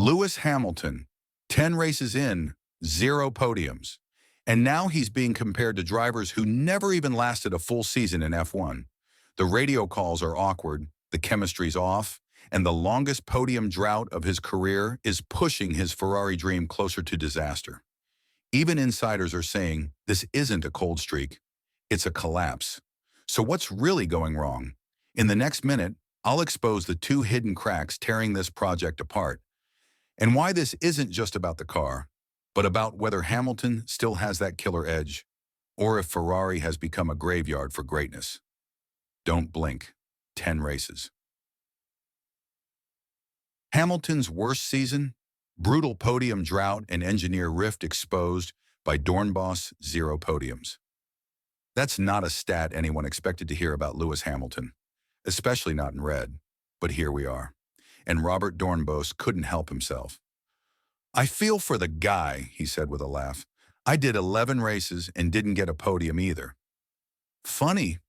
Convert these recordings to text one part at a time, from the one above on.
Lewis Hamilton, 10 races in, 0 podiums. And now he's being compared to drivers who never even lasted a full season in F1. The radio calls are awkward, the chemistry's off, and the longest podium drought of his career is pushing his Ferrari dream closer to disaster. Even insiders are saying this isn't a cold streak, it's a collapse. So what's really going wrong? In the next minute, I'll expose the 2 hidden cracks tearing this project apart, and why this isn't just about the car, but about whether Hamilton still has that killer edge, or if Ferrari has become a graveyard for greatness. Don't blink. 10 races. Hamilton's worst season? Brutal podium drought and engineer rift exposed by Doornbos, 0 podiums. That's not a stat anyone expected to hear about Lewis Hamilton, especially not in red, but here we are. And Robert Doornbos couldn't help himself. "I feel for the guy," he said with a laugh. "I did 11 races and didn't get a podium either." Funny,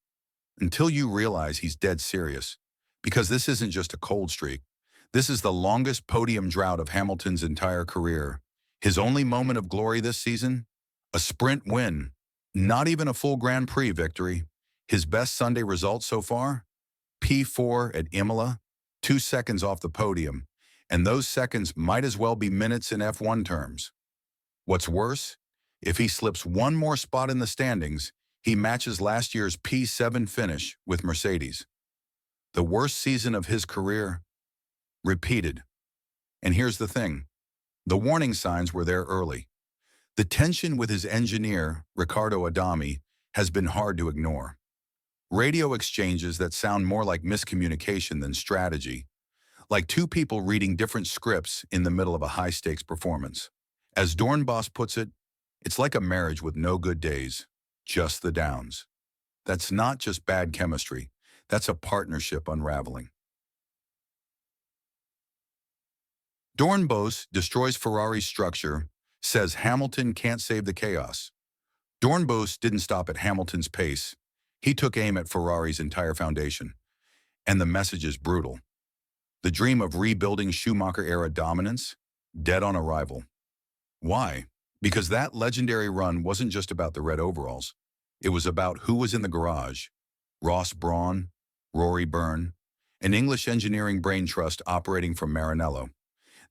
until you realize he's dead serious, because this isn't just a cold streak. This is the longest podium drought of Hamilton's entire career. His only moment of glory this season? A sprint win. Not even a full Grand Prix victory. His best Sunday result so far? P4 at Imola, 2 seconds off the podium, and those seconds might as well be minutes in F1 terms. What's worse, if he slips one more spot in the standings, he matches last year's P7 finish with Mercedes. The worst season of his career, repeated. And here's the thing, the warning signs were there early. The tension with his engineer, Riccardo Adami, has been hard to ignore. Radio exchanges that sound more like miscommunication than strategy, like 2 people reading different scripts in the middle of a high-stakes performance. As Doornbos puts it, it's like a marriage with no good days, just the downs. That's not just bad chemistry, that's a partnership unraveling. Doornbos destroys Ferrari's structure, says Hamilton can't save the chaos. Doornbos didn't stop at Hamilton's pace. He took aim at Ferrari's entire foundation. And the message is brutal. The dream of rebuilding Schumacher-era dominance, dead on arrival. Why? Because that legendary run wasn't just about the red overalls. It was about who was in the garage. Ross Brawn, Rory Byrne, an English engineering brain trust operating from Maranello.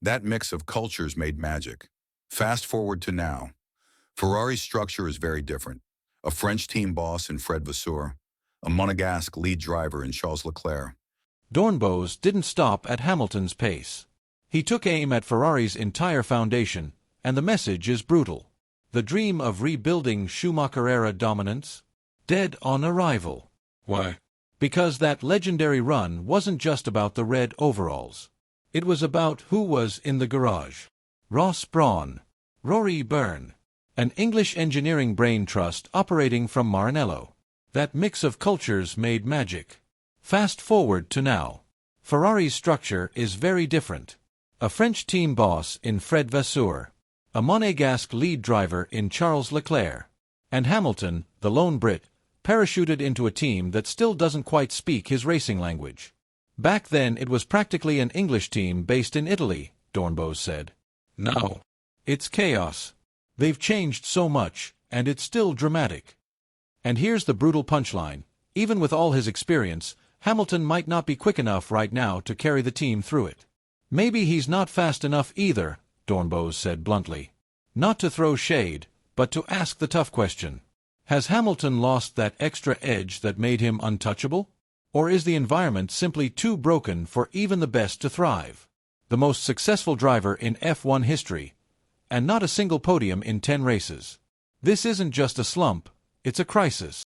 That mix of cultures made magic. Fast forward to now. Ferrari's structure is very different. A French team boss in Fred Vasseur, a Monegasque lead driver in Charles Leclerc. Doornbos didn't stop at Hamilton's pace. He took aim at Ferrari's entire foundation, and the message is brutal. The dream of rebuilding Schumacher-era dominance? Dead on arrival. Why? Because that legendary run wasn't just about the red overalls. It was about who was in the garage. Ross Brawn, Rory Byrne, an English engineering brain trust operating from Maranello. That mix of cultures made magic. Fast forward to now. Ferrari's structure is very different. A French team boss in Fred Vasseur, a Monegasque lead driver in Charles Leclerc, and Hamilton, the lone Brit, parachuted into a team that still doesn't quite speak his racing language. Back then it was practically an English team based in Italy, Doornbos said. Now, it's chaos. They've changed so much, and it's still dramatic. And here's the brutal punchline. Even with all his experience, Hamilton might not be quick enough right now to carry the team through it. Maybe he's not fast enough either, Doornbos said bluntly. Not to throw shade, but to ask the tough question. Has Hamilton lost that extra edge that made him untouchable? Or is the environment simply too broken for even the best to thrive? The most successful driver in F1 history, and not a single podium in 10 races. This isn't just a slump, it's a crisis.